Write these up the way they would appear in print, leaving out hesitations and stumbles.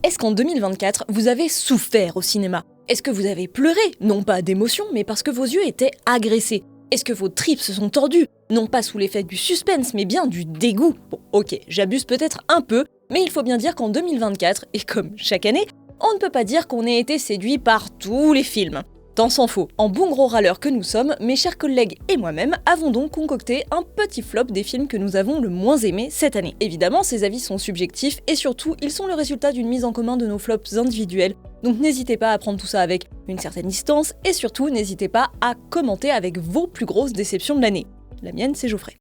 Est-ce qu'en 2024, vous avez souffert au cinéma? Est-ce que vous avez pleuré? Non pas d'émotion, mais parce que vos yeux étaient agressés. Est-ce que vos tripes se sont tordues? Non pas sous l'effet du suspense, mais bien du dégoût. Bon, ok, j'abuse peut-être un peu, mais il faut bien dire qu'en 2024, et comme chaque année, on ne peut pas dire qu'on ait été séduit par tous les films. Tant s'en faut. En bon gros râleurs que nous sommes, mes chers collègues et moi-même avons donc concocté un petit flop des films que nous avons le moins aimés cette année. Évidemment, ces avis sont subjectifs et surtout, ils sont le résultat d'une mise en commun de nos flops individuels. Donc n'hésitez pas à prendre tout ça avec une certaine distance et surtout n'hésitez pas à commenter avec vos plus grosses déceptions de l'année. La mienne, c'est Geoffrey.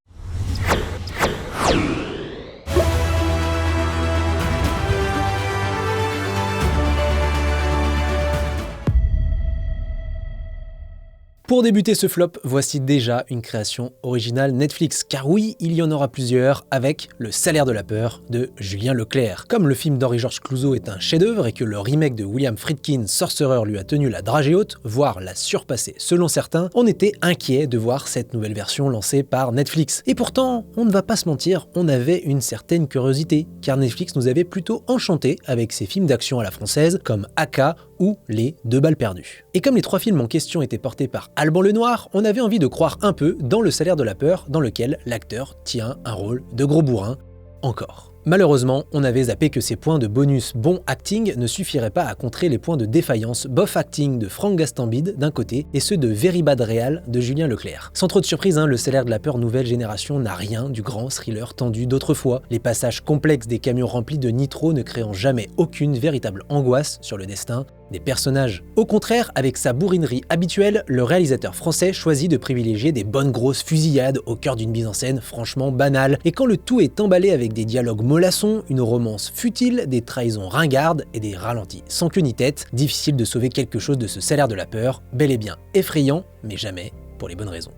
Pour débuter ce flop, voici déjà une création originale Netflix. Car oui, il y en aura plusieurs avec Le Salaire de la peur de Julien Leclerc. Comme le film d'Henri-Georges Clouzot est un chef-d'œuvre et que le remake de William Friedkin, Sorcerer, lui a tenu la dragée haute, voire l'a surpassé selon certains, on était inquiet de voir cette nouvelle version lancée par Netflix. Et pourtant, on ne va pas se mentir, on avait une certaine curiosité, car Netflix nous avait plutôt enchantés avec ses films d'action à la française comme Aka ou Les 2 balles perdues. Et comme les 3 films en question étaient portés par Alban Lenoir, on avait envie de croire un peu dans Le Salaire de la peur, dans lequel l'acteur tient un rôle de gros bourrin, encore. Malheureusement, on avait zappé que ces points de bonus bon acting ne suffiraient pas à contrer les points de défaillance bof acting de Franck Gastambide d'un côté et ceux de Very Bad Real de Julien Leclerc. Sans trop de surprise, Le Salaire de la peur nouvelle génération n'a rien du grand thriller tendu d'autrefois, les passages complexes des camions remplis de nitro ne créant jamais aucune véritable angoisse sur le destin des personnages. Au contraire, avec sa bourrinerie habituelle, le réalisateur français choisit de privilégier des bonnes grosses fusillades au cœur d'une mise en scène franchement banale, et quand le tout est emballé avec des dialogues mollassons, une romance futile, des trahisons ringardes et des ralentis sans queue ni tête, difficile de sauver quelque chose de ce Salaire de la peur, bel et bien effrayant, mais jamais pour les bonnes raisons.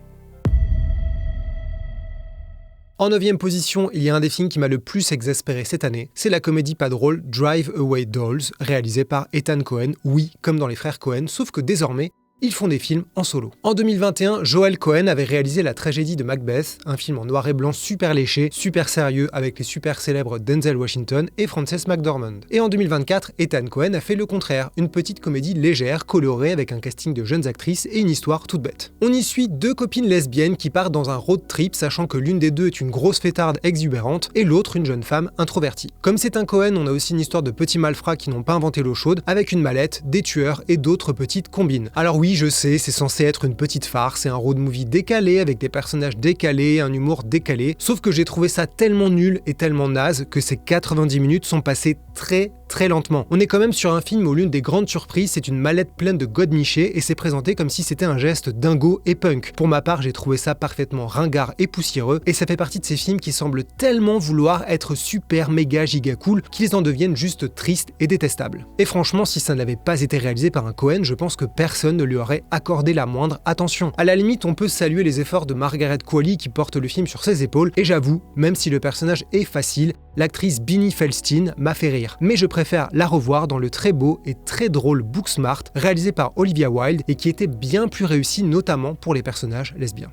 En 9e position, il y a un des films qui m'a le plus exaspéré cette année, c'est la comédie pas drôle Drive Away Dolls, réalisée par Ethan Cohen, oui, comme dans les frères Cohen, sauf que désormais, ils font des films en solo. En 2021, Joel Cohen avait réalisé la tragédie de Macbeth, un film en noir et blanc super léché, super sérieux avec les super célèbres Denzel Washington et Frances McDormand. Et en 2024, Ethan Cohen a fait le contraire, une petite comédie légère, colorée avec un casting de jeunes actrices et une histoire toute bête. On y suit 2 copines lesbiennes qui partent dans un road trip sachant que l'une des deux est une grosse fêtarde exubérante et l'autre une jeune femme introvertie. Comme c'est un Cohen, on a aussi une histoire de petits malfrats qui n'ont pas inventé l'eau chaude, avec une mallette, des tueurs et d'autres petites combines. Alors oui, je sais, c'est censé être une petite farce, c'est un road movie décalé avec des personnages décalés, un humour décalé, sauf que j'ai trouvé ça tellement nul et tellement naze que ces 90 minutes sont passées très lentement. On est quand même sur un film où l'une des grandes surprises, c'est une mallette pleine de godemiché et c'est présenté comme si c'était un geste dingo et punk. Pour ma part, j'ai trouvé ça parfaitement ringard et poussiéreux et ça fait partie de ces films qui semblent tellement vouloir être super méga giga cool qu'ils en deviennent juste tristes et détestables. Et franchement, si ça n'avait pas été réalisé par un Cohen, je pense que personne ne lui aurait accordé la moindre attention. À la limite, on peut saluer les efforts de Margaret Qualley qui porte le film sur ses épaules et j'avoue, même si le personnage est facile, l'actrice Beanie Feldstein m'a fait rire. Mais je préfère la revoir dans le très beau et très drôle Booksmart, réalisé par Olivia Wilde et qui était bien plus réussi notamment pour les personnages lesbiens.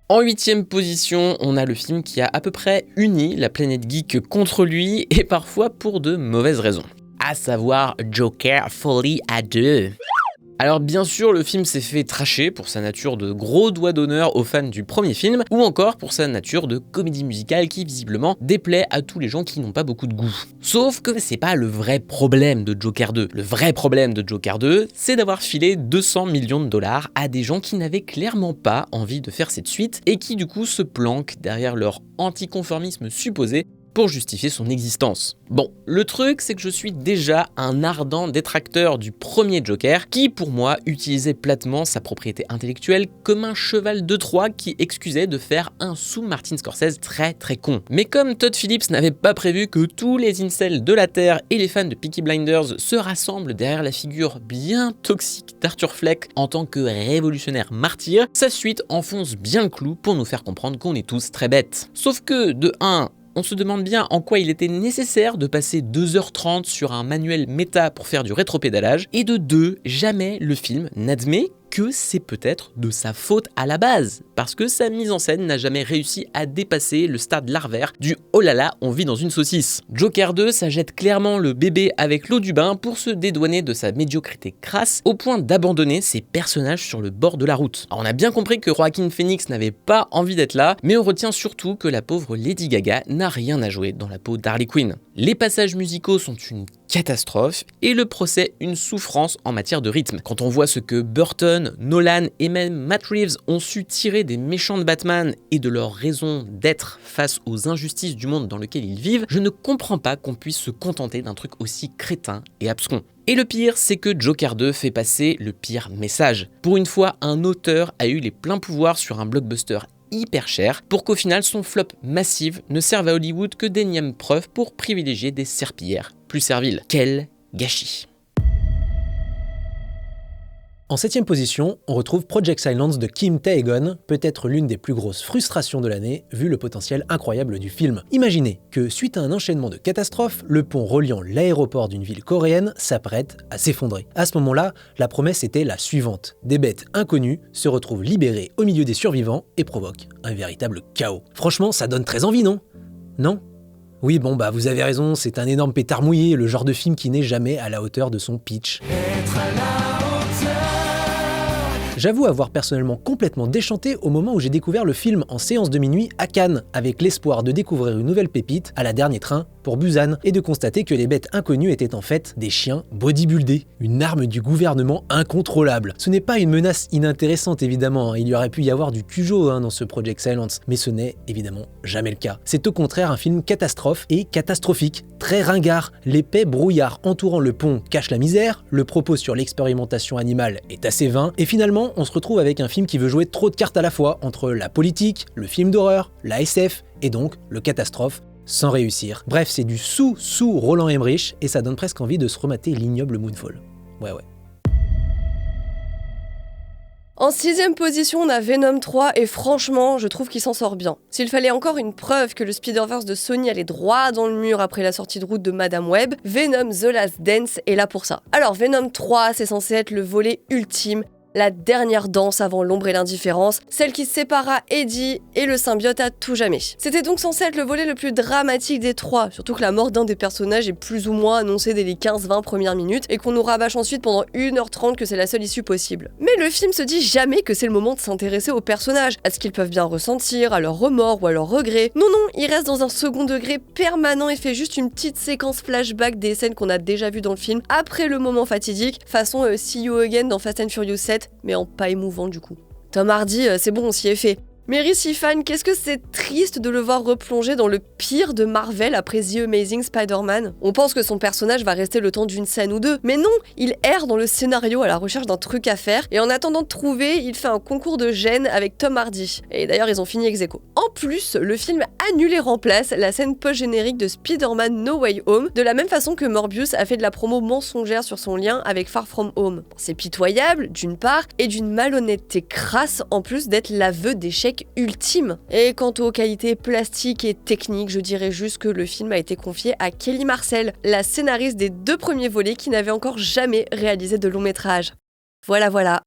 En 8e position, on a le film qui a à peu près uni la planète geek contre lui et parfois pour de mauvaises raisons. À savoir Joker Folie à 2. Alors bien sûr, le film s'est fait trasher pour sa nature de gros doigt d'honneur aux fans du premier film, ou encore pour sa nature de comédie musicale qui visiblement déplaît à tous les gens qui n'ont pas beaucoup de goût. Sauf que c'est pas le vrai problème de Joker 2. Le vrai problème de Joker 2, c'est d'avoir filé 200 millions de dollars à des gens qui n'avaient clairement pas envie de faire cette suite et qui du coup se planquent derrière leur anticonformisme supposé pour justifier son existence. Bon, le truc c'est que je suis déjà un ardent détracteur du premier Joker qui pour moi utilisait platement sa propriété intellectuelle comme un cheval de Troie qui excusait de faire un sous Martin Scorsese très con. Mais comme Todd Phillips n'avait pas prévu que tous les incels de la Terre et les fans de Peaky Blinders se rassemblent derrière la figure bien toxique d'Arthur Fleck en tant que révolutionnaire martyr, sa suite enfonce bien le clou pour nous faire comprendre qu'on est tous très bêtes. Sauf que de 1, on se demande bien en quoi il était nécessaire de passer 2h30 sur un manuel méta pour faire du rétropédalage, et de 2, jamais le film n'admet que c'est peut-être de sa faute à la base, parce que sa mise en scène n'a jamais réussi à dépasser le stade larvaire du « oh là là, on vit dans une saucisse ». Joker 2, ça jette clairement le bébé avec l'eau du bain pour se dédouaner de sa médiocrité crasse au point d'abandonner ses personnages sur le bord de la route. Alors on a bien compris que Joaquin Phoenix n'avait pas envie d'être là, mais on retient surtout que la pauvre Lady Gaga n'a rien à jouer dans la peau d'Harley Quinn. Les passages musicaux sont une catastrophe et le procès une souffrance en matière de rythme. Quand on voit ce que Burton, Nolan et même Matt Reeves ont su tirer des méchants de Batman et de leur raison d'être face aux injustices du monde dans lequel ils vivent, je ne comprends pas qu'on puisse se contenter d'un truc aussi crétin et abscon. Et le pire, c'est que Joker 2 fait passer le pire message. Pour une fois, un auteur a eu les pleins pouvoirs sur un blockbuster hyper cher pour qu'au final son flop massif ne serve à Hollywood que d'énième preuve pour privilégier des serpillères plus serviles. Quel gâchis! En 7ème position, on retrouve Project Silence de Kim Tae-gon, peut-être l'une des plus grosses frustrations de l'année, vu le potentiel incroyable du film. Imaginez que, suite à un enchaînement de catastrophes, le pont reliant l'aéroport d'une ville coréenne s'apprête à s'effondrer. À ce moment-là, la promesse était la suivante. Des bêtes inconnues se retrouvent libérées au milieu des survivants et provoquent un véritable chaos. Franchement, ça donne très envie, non? Non? Oui, bon bah vous avez raison, c'est un énorme pétard mouillé, le genre de film qui n'est jamais à la hauteur de son pitch. J'avoue avoir personnellement complètement déchanté au moment où j'ai découvert le film en séance de minuit à Cannes, avec l'espoir de découvrir une nouvelle pépite à la dernier train pour Busan, et de constater que les bêtes inconnues étaient en fait des chiens bodybuildés, une arme du gouvernement incontrôlable. Ce n'est pas une menace inintéressante évidemment, il y aurait pu y avoir du cujo dans ce Project Silence, mais ce n'est évidemment jamais le cas. C'est au contraire un film catastrophe et catastrophique, très ringard. L'épais brouillard entourant le pont cache la misère, le propos sur l'expérimentation animale est assez vain, et finalement on se retrouve avec un film qui veut jouer trop de cartes à la fois entre la politique, le film d'horreur, la SF et donc le catastrophe, sans réussir. Bref, c'est du sous Roland Emmerich et ça donne presque envie de se remater l'ignoble Moonfall. Ouais. En 6ème position, on a Venom 3 et franchement, je trouve qu'il s'en sort bien. S'il fallait encore une preuve que le Spider-Verse de Sony allait droit dans le mur après la sortie de route de Madame Web, Venom The Last Dance est là pour ça. Alors Venom 3, c'est censé être le volet ultime, la dernière danse avant l'ombre et l'indifférence, celle qui séparera Eddie et le symbiote à tout jamais. C'était donc censé être le volet le plus dramatique des trois, surtout que la mort d'un des personnages est plus ou moins annoncée dès les 15-20 premières minutes et qu'on nous rabâche ensuite pendant 1h30 que c'est la seule issue possible. Mais le film se dit jamais que c'est le moment de s'intéresser aux personnages, à ce qu'ils peuvent bien ressentir, à leurs remords ou à leurs regrets. Non, il reste dans un second degré permanent et fait juste une petite séquence flashback des scènes qu'on a déjà vues dans le film après le moment fatidique, façon See You Again dans Fast and Furious 7, mais en pas émouvant du coup. Tom Hardy, c'est bon, on s'y est fait. Mary Sifan, qu'est-ce que c'est triste de le voir replonger dans le pire de Marvel après The Amazing Spider-Man. On pense que son personnage va rester le temps d'une scène ou deux, mais non, il erre dans le scénario à la recherche d'un truc à faire, et en attendant de trouver, il fait un concours de gêne avec Tom Hardy. Et d'ailleurs, ils ont fini ex aequo. En plus, le film annule et remplace la scène post-générique de Spider-Man No Way Home, de la même façon que Morbius a fait de la promo mensongère sur son lien avec Far From Home. C'est pitoyable, d'une part, et d'une malhonnêteté crasse, en plus d'être l'aveu d'échec ultime. Et quant aux qualités plastiques et techniques, je dirais juste que le film a été confié à Kelly Marcel, la scénariste des 2 premiers volets qui n'avait encore jamais réalisé de long métrage. Voilà.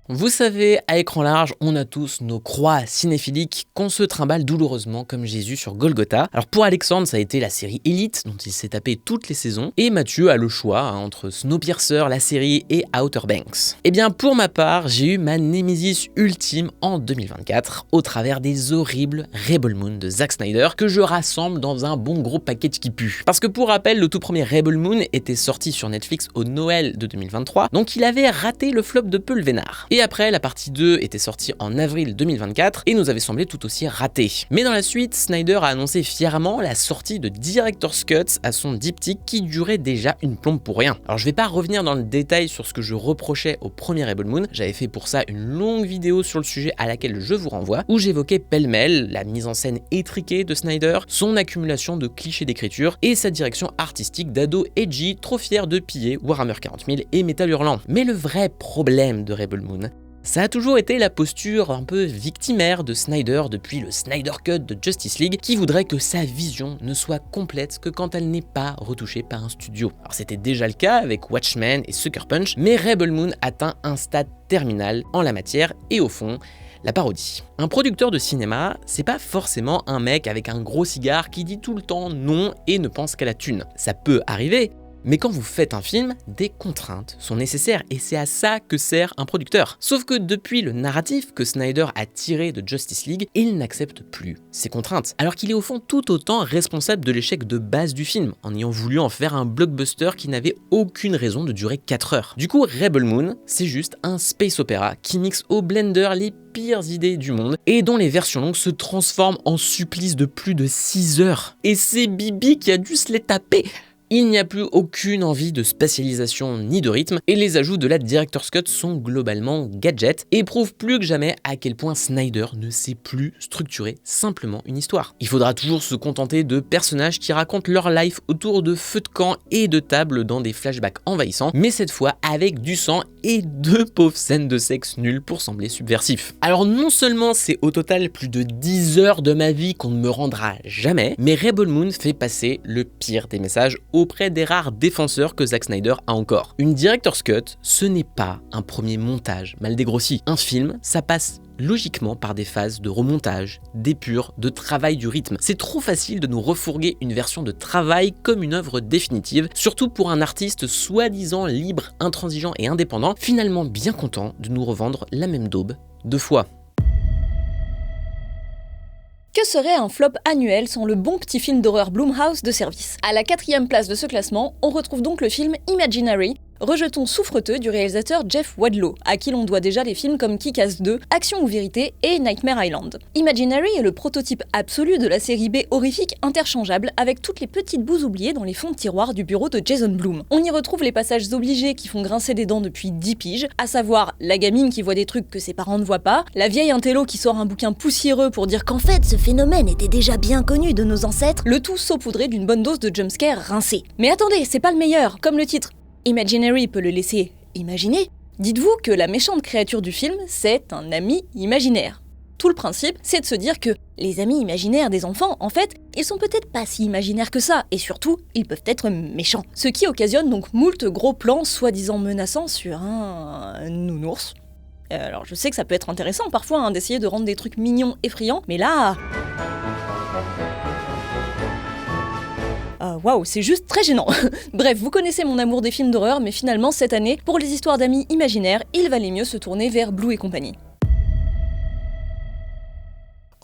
Vous savez, à écran large, on a tous nos croix cinéphiliques qu'on se trimballe douloureusement comme Jésus sur Golgotha. Alors pour Alexandre, ça a été la série Elite, dont il s'est tapé toutes les saisons, et Mathieu a le choix entre Snowpiercer, la série, et Outer Banks. Et bien pour ma part, j'ai eu ma némésis ultime en 2024, au travers des horribles Rebel Moon de Zack Snyder, que je rassemble dans un bon gros package qui pue. Parce que pour rappel, le tout premier Rebel Moon était sorti sur Netflix au Noël de 2023, donc il avait raté le flop de peu le vénard. Et après, la partie 2 était sortie en avril 2024 et nous avait semblé tout aussi raté. Mais dans la suite, Snyder a annoncé fièrement la sortie de Director's Cut à son diptyque qui durait déjà une plombe pour rien. Alors je vais pas revenir dans le détail sur ce que je reprochais au premier Rebel Moon, j'avais fait pour ça une longue vidéo sur le sujet à laquelle je vous renvoie, où j'évoquais pêle-mêle la mise en scène étriquée de Snyder, son accumulation de clichés d'écriture et sa direction artistique d'ado edgy trop fier de piller Warhammer 40 000 et Metal Hurlant. Mais le vrai problème de Rebel Moon, Ça a toujours été la posture un peu victimaire de Snyder depuis le Snyder Cut de Justice League, qui voudrait que sa vision ne soit complète que quand elle n'est pas retouchée par un studio. Alors c'était déjà le cas avec Watchmen et Sucker Punch, mais Rebel Moon atteint un stade terminal en la matière et au fond, la parodie. Un producteur de cinéma, c'est pas forcément un mec avec un gros cigare qui dit tout le temps non et ne pense qu'à la thune. Ça peut arriver, mais quand vous faites un film, des contraintes sont nécessaires et c'est à ça que sert un producteur. Sauf que depuis le narratif que Snyder a tiré de Justice League, il n'accepte plus ces contraintes. Alors qu'il est au fond tout autant responsable de l'échec de base du film, en ayant voulu en faire un blockbuster qui n'avait aucune raison de durer 4 heures. Du coup, Rebel Moon, c'est juste un space opéra qui mixe au blender les pires idées du monde et dont les versions longues se transforment en supplice de plus de 6 heures. Et c'est Bibi qui a dû se les taper. Il n'y a plus aucune envie de spatialisation ni de rythme, et les ajouts de la Director's Cut sont globalement gadgets, et prouvent plus que jamais à quel point Snyder ne sait plus structurer simplement une histoire. Il faudra toujours se contenter de personnages qui racontent leur life autour de feux de camp et de tables dans des flashbacks envahissants, mais cette fois avec du sang et 2 pauvres scènes de sexe nulles pour sembler subversifs. Alors non seulement c'est au total plus de 10 heures de ma vie qu'on ne me rendra jamais, mais Rebel Moon fait passer le pire des messages auprès des rares défenseurs que Zack Snyder a encore. Une Director's Cut, ce n'est pas un premier montage mal dégrossi. Un film, ça passe logiquement par des phases de remontage, d'épure, de travail du rythme. C'est trop facile de nous refourguer une version de travail comme une œuvre définitive, surtout pour un artiste soi-disant libre, intransigeant et indépendant, finalement bien content de nous revendre la même daube 2 fois. Que serait un flop annuel sans le bon petit film d'horreur Blumhouse de service? À la 4e place de ce classement, on retrouve donc le film Imaginary, rejeton souffreteux du réalisateur Jeff Wadlow, à qui l'on doit déjà des films comme Kick-Ass 2, Action ou Vérité et Nightmare Island. Imaginary est le prototype absolu de la série B horrifique interchangeable avec toutes les petites bouses oubliées dans les fonds de tiroir du bureau de Jason Blum. On y retrouve les passages obligés qui font grincer des dents depuis 10 piges, à savoir la gamine qui voit des trucs que ses parents ne voient pas, la vieille intello qui sort un bouquin poussiéreux pour dire qu'en fait ce phénomène était déjà bien connu de nos ancêtres, le tout saupoudré d'une bonne dose de jumpscare rincé. Mais attendez, c'est pas le meilleur, comme le titre Imaginary peut le laisser imaginer, dites-vous que la méchante créature du film, c'est un ami imaginaire. Tout le principe, c'est de se dire que les amis imaginaires des enfants, en fait, ils sont peut-être pas si imaginaires que ça, et surtout, ils peuvent être méchants. Ce qui occasionne donc moult gros plans soi-disant menaçants sur un nounours. Alors je sais que ça peut être intéressant parfois d'essayer de rendre des trucs mignons effrayants, mais là... Waouh, c'est juste très gênant. Bref, vous connaissez mon amour des films d'horreur, mais finalement, cette année, pour les histoires d'amis imaginaires, il valait mieux se tourner vers Blue et compagnie.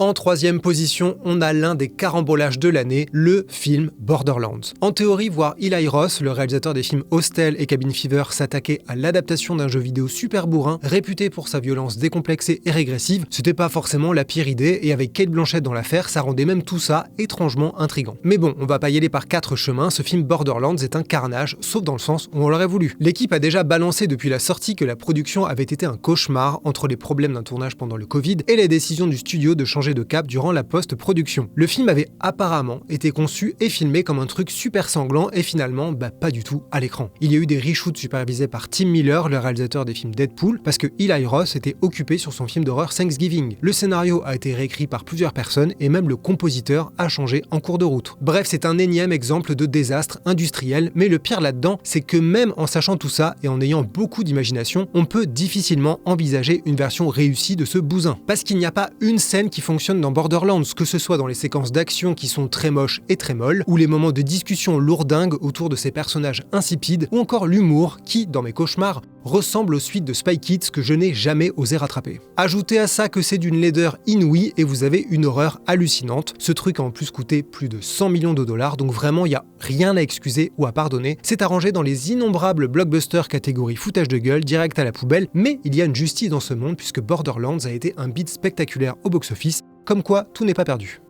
En 3e position, on a l'un des carambolages de l'année, le film Borderlands. En théorie, voir Eli Roth, le réalisateur des films Hostel et Cabin Fever, s'attaquer à l'adaptation d'un jeu vidéo super bourrin, réputé pour sa violence décomplexée et régressive, c'était pas forcément la pire idée, et avec Cate Blanchett dans l'affaire, ça rendait même tout ça étrangement intriguant. Mais bon, on va pas y aller par 4 chemins, ce film Borderlands est un carnage, sauf dans le sens où on l'aurait voulu. L'équipe a déjà balancé depuis la sortie que la production avait été un cauchemar entre les problèmes d'un tournage pendant le Covid et les décisions du studio de changer de cap durant la post-production. Le film avait apparemment été conçu et filmé comme un truc super sanglant et finalement, pas du tout à l'écran. Il y a eu des reshoots supervisés par Tim Miller, le réalisateur des films Deadpool, parce que Eli Roth était occupé sur son film d'horreur Thanksgiving. Le scénario a été réécrit par plusieurs personnes et même le compositeur a changé en cours de route. Bref, c'est un énième exemple de désastre industriel, mais le pire là-dedans, c'est que même en sachant tout ça et en ayant beaucoup d'imagination, on peut difficilement envisager une version réussie de ce bousin. Parce qu'il n'y a pas une scène qui fonctionne dans Borderlands, que ce soit dans les séquences d'action qui sont très moches et très molles, ou les moments de discussion lourdingues autour de ces personnages insipides, ou encore l'humour qui, dans mes cauchemars, ressemble aux suites de Spy Kids que je n'ai jamais osé rattraper. Ajoutez à ça que c'est d'une laideur inouïe et vous avez une horreur hallucinante. Ce truc a en plus coûté plus de 100 millions de dollars, donc vraiment il n'y a rien à excuser ou à pardonner. C'est arrangé dans les innombrables blockbusters catégorie foutage de gueule, direct à la poubelle, mais il y a une justice dans ce monde puisque Borderlands a été un beat spectaculaire au box-office, comme quoi tout n'est pas perdu.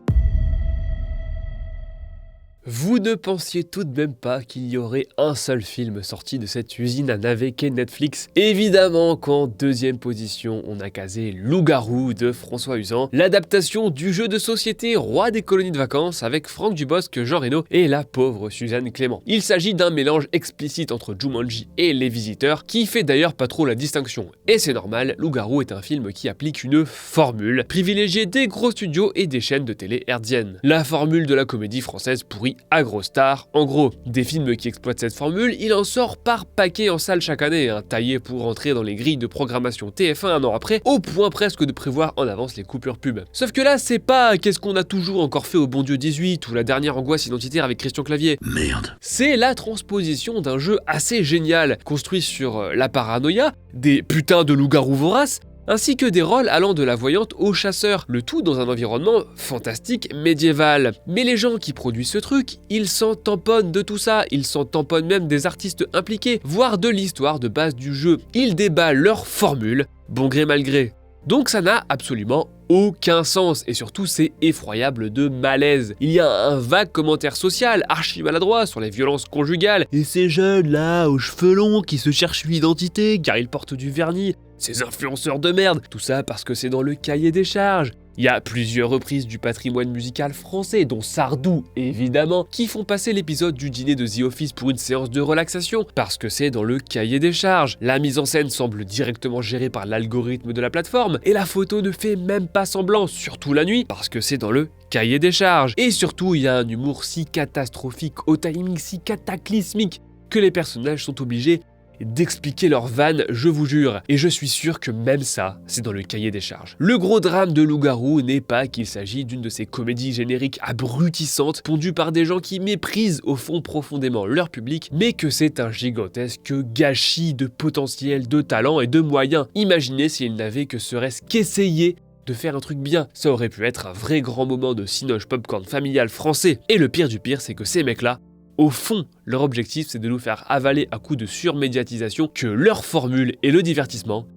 Vous ne pensiez tout de même pas qu'il y aurait un seul film sorti de cette usine à navets qu'est Netflix. Évidemment qu'en deuxième position, on a casé Loup-garou de François Uzan, l'adaptation du jeu de société Roi des colonies de vacances avec Franck Dubosc, Jean Reno et la pauvre Suzanne Clément. Il s'agit d'un mélange explicite entre Jumanji et Les Visiteurs, qui fait d'ailleurs pas trop la distinction. Et c'est normal, Loup-garou est un film qui applique une formule, privilégiée des gros studios et des chaînes de télé hertziennes. La formule de la comédie française pourrie à gros stars. En gros, des films qui exploitent cette formule, il en sort par paquet en salle chaque année, taillé pour entrer dans les grilles de programmation TF1 un an après, au point presque de prévoir en avance les coupures pub. Sauf que là, c'est pas qu'est-ce qu'on a toujours encore fait au bon Dieu 18 ou la dernière angoisse identitaire avec Christian Clavier. Merde. C'est la transposition d'un jeu assez génial, construit sur la paranoïa, des putains de loups-garous voraces, ainsi que des rôles allant de la voyante au chasseur, le tout dans un environnement fantastique médiéval. Mais les gens qui produisent ce truc, ils s'en tamponnent de tout ça, ils s'en tamponnent même des artistes impliqués, voire de l'histoire de base du jeu. Ils déballent leur formule, bon gré mal gré. Donc ça n'a absolument aucun sens, et surtout c'est effroyable de malaise. Il y a un vague commentaire social, archi maladroit, sur les violences conjugales, et ces jeunes là, aux cheveux longs, qui se cherchent une identité, car ils portent du vernis, ces influenceurs de merde, tout ça parce que c'est dans le cahier des charges. Il y a plusieurs reprises du patrimoine musical français, dont Sardou, évidemment, qui font passer l'épisode du dîner de The Office pour une séance de relaxation, parce que c'est dans le cahier des charges. La mise en scène semble directement gérée par l'algorithme de la plateforme, et la photo ne fait même pas semblant, surtout la nuit, parce que c'est dans le cahier des charges. Et surtout, il y a un humour si catastrophique, au timing si cataclysmique, que les personnages sont obligés d'expliquer leurs vannes, je vous jure. Et je suis sûr que même ça, c'est dans le cahier des charges. Le gros drame de Loup-garou n'est pas qu'il s'agit d'une de ces comédies génériques abrutissantes, pondues par des gens qui méprisent au fond profondément leur public, mais que c'est un gigantesque gâchis de potentiel, de talent et de moyens. Imaginez s'il n'avait que serait-ce qu'essayer de faire un truc bien. Ça aurait pu être un vrai grand moment de cinoche popcorn familial français. Et le pire du pire, c'est que ces mecs-là, au fond, leur objectif, c'est de nous faire avaler à coups de surmédiatisation que leur formule et le divertissement,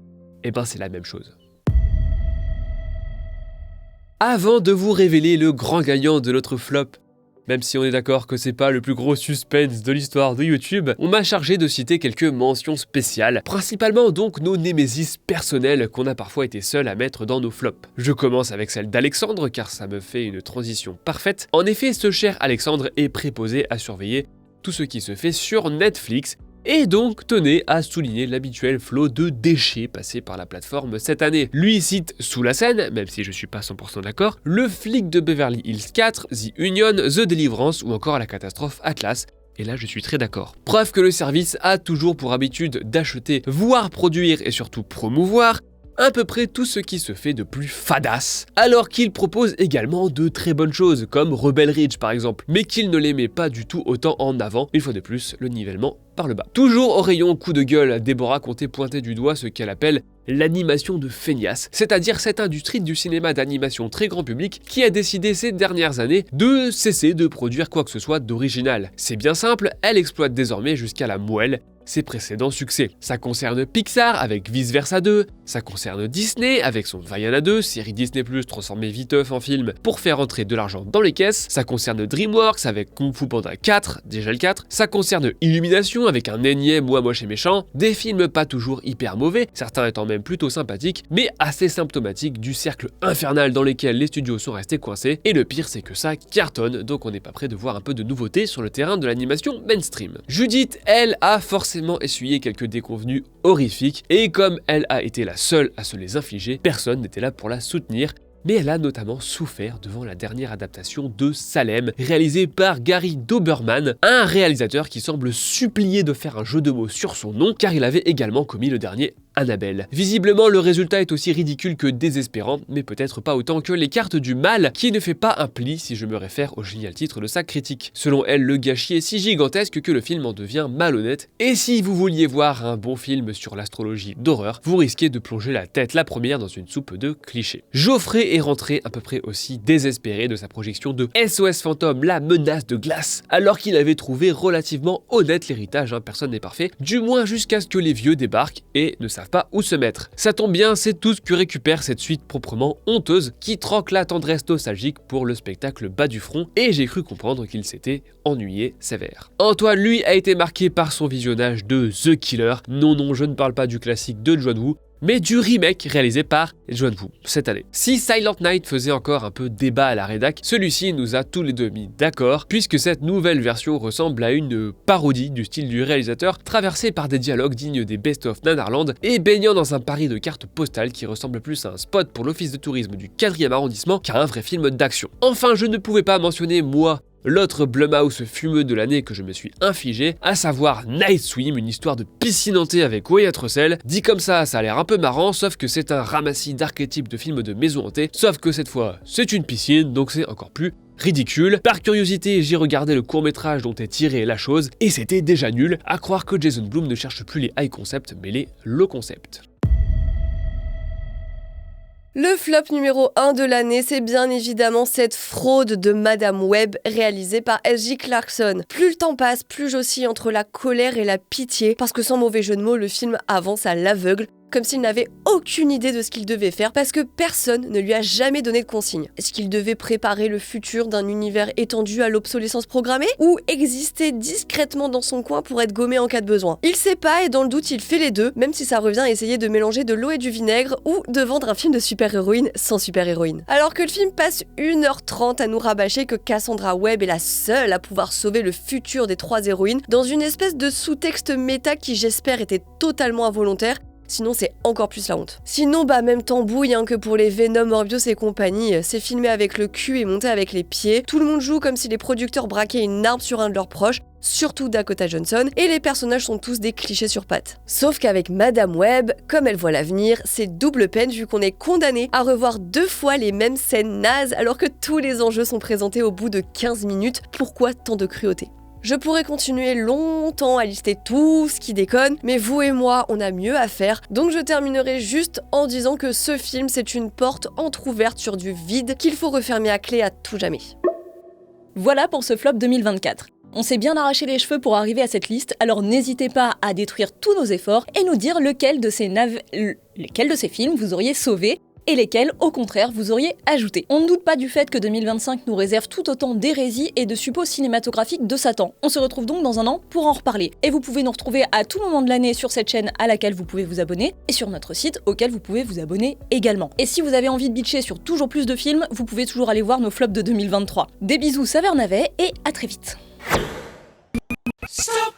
c'est la même chose. Avant de vous révéler le grand gagnant de notre flop, même si on est d'accord que c'est pas le plus gros suspense de l'histoire de YouTube, on m'a chargé de citer quelques mentions spéciales, principalement donc nos némésis personnels qu'on a parfois été seuls à mettre dans nos flops. Je commence avec celle d'Alexandre car ça me fait une transition parfaite. En effet, ce cher Alexandre est préposé à surveiller tout ce qui se fait sur Netflix, et donc tenait à souligner l'habituel flot de déchets passés par la plateforme cette année. Lui cite sous la scène, même si je suis pas 100% d'accord, Le flic de Beverly Hills 4, The Union, The Deliverance ou encore la catastrophe Atlas. Et là je suis très d'accord. Preuve que le service a toujours pour habitude d'acheter, voire produire et surtout promouvoir à peu près tout ce qui se fait de plus fadasse, alors qu'il propose également de très bonnes choses, comme Rebel Ridge par exemple, mais qu'il ne les met pas du tout autant en avant, une fois de plus, le nivellement par le bas. Toujours au rayon coup de gueule, Déborah comptait pointer du doigt ce qu'elle appelle l'animation de feignasse, c'est-à-dire cette industrie du cinéma d'animation très grand public qui a décidé ces dernières années de cesser de produire quoi que ce soit d'original. C'est bien simple, elle exploite désormais jusqu'à la moelle ses précédents succès. Ça concerne Pixar avec Vice Versa 2, ça concerne Disney avec son Vaiana 2, série Disney+, transformée viteuf en film pour faire entrer de l'argent dans les caisses, ça concerne DreamWorks avec Kung Fu Panda 4, déjà le 4, ça concerne Illumination avec un énième Moi Moche et Méchant, des films pas toujours hyper mauvais, certains étant même plutôt sympathiques, mais assez symptomatiques du cercle infernal dans lequel les studios sont restés coincés, et le pire c'est que ça cartonne, donc on n'est pas prêt de voir un peu de nouveauté sur le terrain de l'animation mainstream. Judith, elle, a forcément essuyé quelques déconvenues horrifiques, et comme elle a été la seule à se les infliger, personne n'était là pour la soutenir. Mais elle a notamment souffert devant la dernière adaptation de Salem, réalisée par Gary Dauberman, un réalisateur qui semble supplier de faire un jeu de mots sur son nom, car il avait également commis le dernier Annabelle. Visiblement, le résultat est aussi ridicule que désespérant, mais peut-être pas autant que Les Cartes du Mal, qui ne fait pas un pli si je me réfère au génial titre de sa critique. Selon elle, le gâchis est si gigantesque que le film en devient malhonnête, et si vous vouliez voir un bon film sur l'astrologie d'horreur, vous risquez de plonger la tête la première dans une soupe de clichés. Geoffrey est rentré à peu près aussi désespéré de sa projection de SOS Fantôme, la menace de glace, alors qu'il avait trouvé relativement honnête l'héritage, personne n'est parfait, du moins jusqu'à ce que les vieux débarquent et ne savent savent pas où se mettre. Ça tombe bien, c'est tout ce que récupère cette suite proprement honteuse qui troque la tendresse nostalgique pour le spectacle bas du front, et j'ai cru comprendre qu'il s'était ennuyé sévère. Antoine, lui, a été marqué par son visionnage de The Killer. Non, je ne parle pas du classique de John Woo, mais du remake réalisé par John Woo cette année. Si Silent Night faisait encore un peu débat à la rédac, celui-ci nous a tous les deux mis d'accord, puisque cette nouvelle version ressemble à une parodie du style du réalisateur, traversée par des dialogues dignes des Best of Nanarland et baignant dans un Paris de cartes postales qui ressemble plus à un spot pour l'office de tourisme du 4e arrondissement qu'à un vrai film d'action. Enfin, je ne pouvais pas mentionner, moi, l'autre Blumhouse fumeux de l'année que je me suis infligé, à savoir Night Swim, une histoire de piscine hantée avec Wyatt Russell. Dit comme ça a l'air un peu marrant, sauf que c'est un ramassis d'archétypes de films de maison hantée, sauf que cette fois, c'est une piscine, donc c'est encore plus ridicule. Par curiosité, j'ai regardé le court-métrage dont est tirée la chose, et c'était déjà nul, à croire que Jason Blum ne cherche plus les high concepts, mais les low concepts. Le flop numéro 1 de l'année, c'est bien évidemment cette fraude de Madame Web réalisée par S.J. Clarkson. Plus le temps passe, plus j'oscille entre la colère et la pitié, parce que sans mauvais jeu de mots, le film avance à l'aveugle, comme s'il n'avait aucune idée de ce qu'il devait faire, parce que personne ne lui a jamais donné de consigne. Est-ce qu'il devait préparer le futur d'un univers étendu à l'obsolescence programmée, ou exister discrètement dans son coin pour être gommé en cas de besoin? Il sait pas, et dans le doute il fait les deux, même si ça revient à essayer de mélanger de l'eau et du vinaigre, ou de vendre un film de super-héroïne sans super-héroïne. Alors que le film passe 1h30 à nous rabâcher que Cassandra Webb est la seule à pouvoir sauver le futur des 3 héroïnes, dans une espèce de sous-texte méta qui j'espère était totalement involontaire. Sinon c'est encore plus la honte. Sinon même tambouille que pour les Venom, Morbius et compagnie, c'est filmé avec le cul et monté avec les pieds, tout le monde joue comme si les producteurs braquaient une arme sur un de leurs proches, surtout Dakota Johnson, et les personnages sont tous des clichés sur pattes. Sauf qu'avec Madame Web, comme elle voit l'avenir, c'est double peine vu qu'on est condamné à revoir 2 fois les mêmes scènes nazes alors que tous les enjeux sont présentés au bout de 15 minutes. Pourquoi tant de cruauté ? Je pourrais continuer longtemps à lister tout ce qui déconne, mais vous et moi, on a mieux à faire, donc je terminerai juste en disant que ce film, c'est une porte entrouverte sur du vide qu'il faut refermer à clé à tout jamais. Voilà pour ce flop 2024. On s'est bien arraché les cheveux pour arriver à cette liste, alors n'hésitez pas à détruire tous nos efforts et nous dire lequel de ces films vous auriez sauvé et lesquels, au contraire, vous auriez ajouté. On ne doute pas du fait que 2025 nous réserve tout autant d'hérésies et de suppos cinématographiques de Satan. On se retrouve donc dans un an pour en reparler. Et vous pouvez nous retrouver à tout moment de l'année sur cette chaîne à laquelle vous pouvez vous abonner, et sur notre site auquel vous pouvez vous abonner également. Et si vous avez envie de bitcher sur toujours plus de films, vous pouvez toujours aller voir nos flops de 2023. Des bisous Saveur Navet et à très vite. Stop.